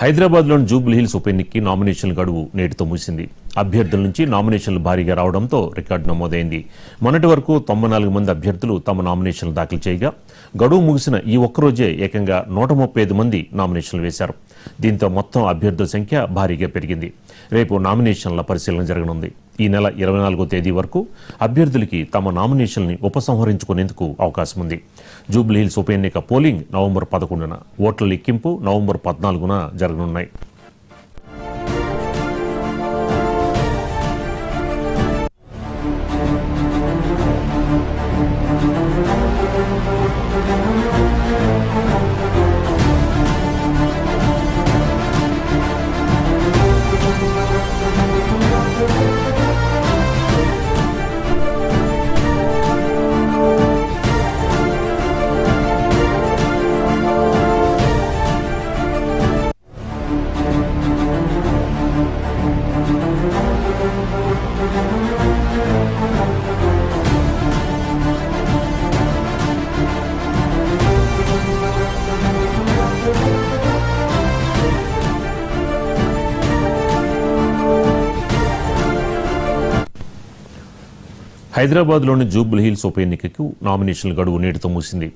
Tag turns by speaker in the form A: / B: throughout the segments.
A: హైదరాబాద్లోని జూబ్లీ హిల్స్ ఉప ఎన్నికకి నామినేషన్ల గడువు నేటితో ముగిసింది. అభ్యర్థుల నుంచి నామినేషన్లు భారీగా రావడంతో రికార్డు నమోదైంది. మొన్నటి వరకు 94 మంది అభ్యర్థులు తమ నామినేషన్లు దాఖలు చేయగా గడువు ముగిసిన ఈ ఒక్కరోజే ఏకంగా 135 మంది నామినేషన్లు వేశారు. దీంతో మొత్తం అభ్యర్థుల సంఖ్య భారీగా పెరిగింది. రేపు నామినేషన్ల పరిశీలన జరగనుంది. ఈ నెల 24వ తేదీ వరకు అభ్యర్థులకి తమ నామినేషన్ని ఉపసంహరించుకునేందుకు అవకాశం ఉంది. జూబ్లీ హిల్స్ ఉప ఎన్నిక పోలింగ్ నవంబర్ 11న, ఓట్ల లెక్కింపు నవంబర్ 14న జరగనున్నాయి. హైదరాబాద్లోని జూబ్లీ హిల్స్ ఉప ఎన్నికకు నామినేషన్ల గడువు నేటితో ముగిసింది.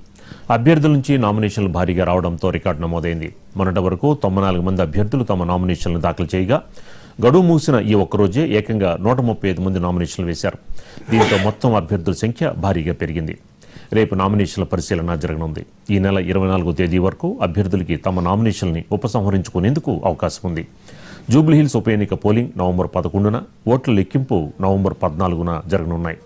A: అభ్యర్థుల నుంచి నామినేషన్లు భారీగా రావడంతో రికార్డు నమోదైంది. మొన్నటి వరకు 94 మంది అభ్యర్థులు తమ నామినేషన్లు దాఖలు చేయగా గడువు ముగిసిన ఈ ఒక్కరోజే ఏకంగా 135 మంది నామినేషన్లు వేశారు. దీంతో మొత్తం అభ్యర్థుల సంఖ్య భారీగా పెరిగింది. రేపు నామినేషన్ల పరిశీలన జరగనుంది. ఈ నెల 24వ తేదీ వరకు అభ్యర్థులకి తమ నామినేషన్ని ఉపసంహరించుకునేందుకు అవకాశం ఉంది. జూబ్లీ హిల్స్ ఉప ఎన్నిక పోలింగ్ నవంబర్ 11న, ఓట్ల లెక్కింపు నవంబర్ 14న జరగనున్నాయి.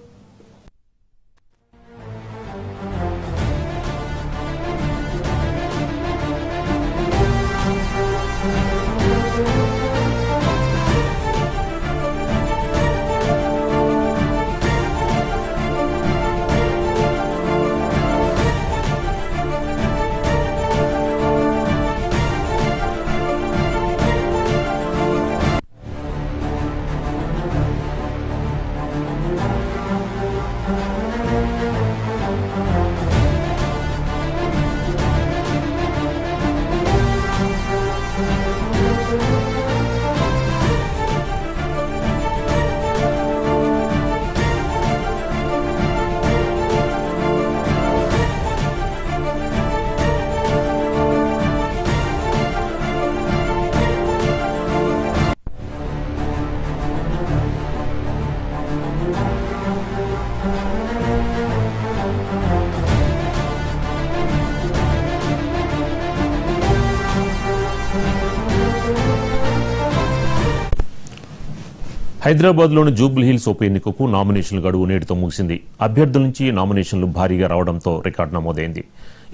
A: హైదరాబాద్లోని జూబ్లీ హిల్స్ ఉప ఎన్నికకు నామినేషన్ల గడువు నేటితో ముగిసింది. అభ్యర్థుల నుంచి నామినేషన్లు భారీగా రావడంతో రికార్డు నమోదైంది.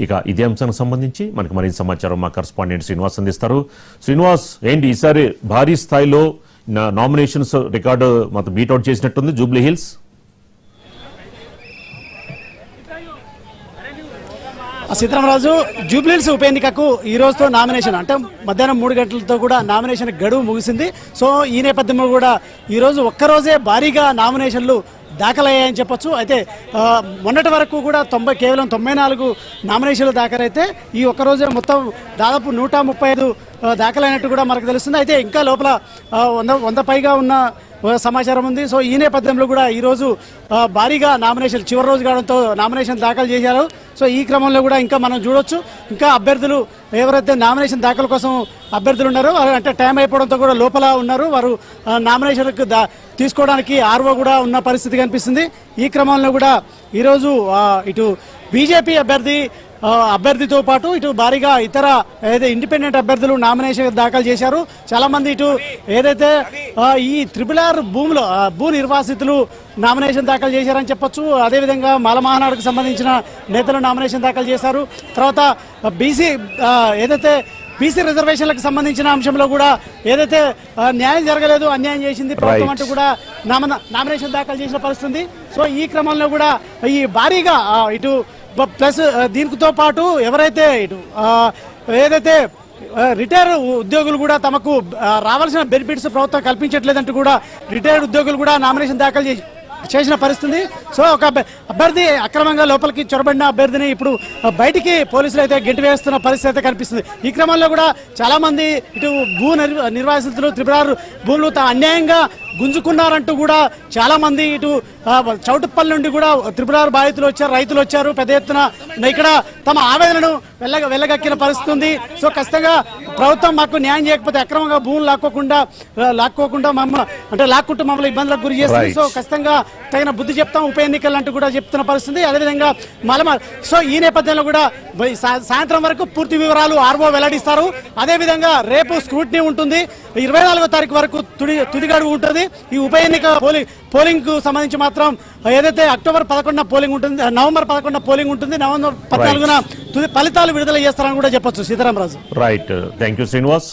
A: ఇక ఇదే అంశానికి సంబంధించి మనకు మరింత సమాచారం మా కరెస్పాండెంట్ శ్రీనివాస్ అందిస్తారు. శ్రీనివాస్, ఏంటి ఈసారి భారీ స్థాయిలో నామినేషన్స్ రికార్డు మొత్తం బీట్అవుట్ చేసినట్టుంది జూబ్లీ హిల్స్?
B: సీతారామరాజు, జూబ్లీ హిల్స్ ఉప ఎన్నికకు ఈ రోజుతో నామినేషన్ అంటే మధ్యాహ్నం 3 గంటలతో కూడా నామినేషన్ గడువు ముగిసింది. సో ఈ నేపథ్యంలో కూడా ఈరోజు ఒక్కరోజే భారీగా నామినేషన్లు దాఖలయ్యాయని చెప్పొచ్చు. అయితే మొన్నటి వరకు కూడా కేవలం 94 నామినేషన్లు దాఖలైతే ఈ ఒక్కరోజే మొత్తం దాదాపు 135 దాఖలైనట్టు కూడా మనకు తెలుస్తుంది. అయితే ఇంకా లోపల 100 పైగా ఉన్న సమాచారం ఉంది. సో ఈ నేపథ్యంలో కూడా ఈరోజు భారీగా నామినేషన్ చివరి రోజు కావడంతో నామినేషన్ దాఖలు చేశారు. సో ఈ క్రమంలో కూడా ఇంకా మనం చూడొచ్చు, ఇంకా అభ్యర్థులు ఎవరైతే నామినేషన్ దాఖలు కోసం అభ్యర్థులు ఉన్నారో అంటే టైం అయిపోవడంతో కూడా లోపల ఉన్నారు. వారు నామినేషన్కు తీసుకోవడానికి ఆర్వో కూడా ఉన్న పరిస్థితి కనిపిస్తుంది. ఈ క్రమంలో కూడా ఈరోజు ఇటు బీజేపీ అభ్యర్థితో పాటు ఇటు భారీగా ఇతర ఏదైతే ఇండిపెండెంట్ అభ్యర్థులు నామినేషన్ దాఖలు చేశారు. చాలా మంది ఇటు ఏదైతే ఈ RRR భూ నిర్వాసితులు నామినేషన్ దాఖలు చేశారని చెప్పొచ్చు. అదేవిధంగా మాలమహానాడుకు సంబంధించిన నేతలు నామినేషన్ దాఖలు చేశారు. తర్వాత బీసీ రిజర్వేషన్లకు సంబంధించిన అంశంలో కూడా ఏదైతే న్యాయం జరగలేదు, అన్యాయం చేసింది ప్రభుత్వం అంటూ కూడా నామినేషన్ దాఖలు చేసిన పరిస్థితి. సో ఈ క్రమంలో కూడా ఈ భారీగా ఇటు ప్లస్ దీనితో పాటు ఎవరైతే ఇటు ఏదైతే రిటైర్ ఉద్యోగులు కూడా తమకు రావాల్సిన బెనిఫిట్స్ ప్రభుత్వం కల్పించట్లేదంటూ కూడా రిటైర్డ్ ఉద్యోగులు కూడా నామినేషన్ దాఖలు చేసి చేసిన పరిస్థితి. సో ఒక అభ్యర్థి అక్రమంగా లోపలికి చొరబడిన అభ్యర్థిని ఇప్పుడు బయటికి పోలీసులు అయితే గెంటి వేస్తున్న పరిస్థితి అయితే కనిపిస్తుంది. ఈ క్రమంలో కూడా చాలా మంది ఇటు నిర్వాసితులు త్రిపురారు భూములు అన్యాయంగా గుంజుకున్నారంటూ కూడా చాలా మంది ఇటు చౌటుప్పల్ నుండి కూడా త్రిపురారు బాధితులు వచ్చారు, రైతులు వచ్చారు పెద్ద ఎత్తున ఇక్కడ తమ ఆవేదనను వెళ్ళగక్కిన పరిస్థితి ఉంది. సో ఖచ్చితంగా ప్రభుత్వం మాకు న్యాయం చేయకపోతే అక్రమంగా భూములు లాక్కోకుండా లాక్కుంటూ మమ్మల్ని ఇబ్బందులకు గురి చేస్తుంది. సో ఖచ్చితంగా తగిన బుద్ధి చెప్తాం ఉప ఎన్నికలు అంటూ కూడా చెప్తున్న పరిస్థితి. అదేవిధంగా సో ఈ నేపథ్యంలో కూడా సాయంత్రం వరకు పూర్తి వివరాలు ఆర్ఓ వెల్లడిస్తారు. అదేవిధంగా రేపు స్క్రూటినీ ఉంటుంది. 24వ తారీఖు వరకు తుది గడువు ఉంటుంది. ఈ ఉప ఎన్నిక పోలింగ్ కు సంబంధించి మాత్రం ఏదైతే అక్టోబర్ 11న పోలింగ్ ఉంటుంది, నవంబర్ 11న పోలింగ్ ఉంటుంది, నవంబర్ 14న తుది ఫలితాలు విడుదల చేస్తారని కూడా చెప్పొచ్చు. Sitaramaraju.
A: Right, thank you Srinivas.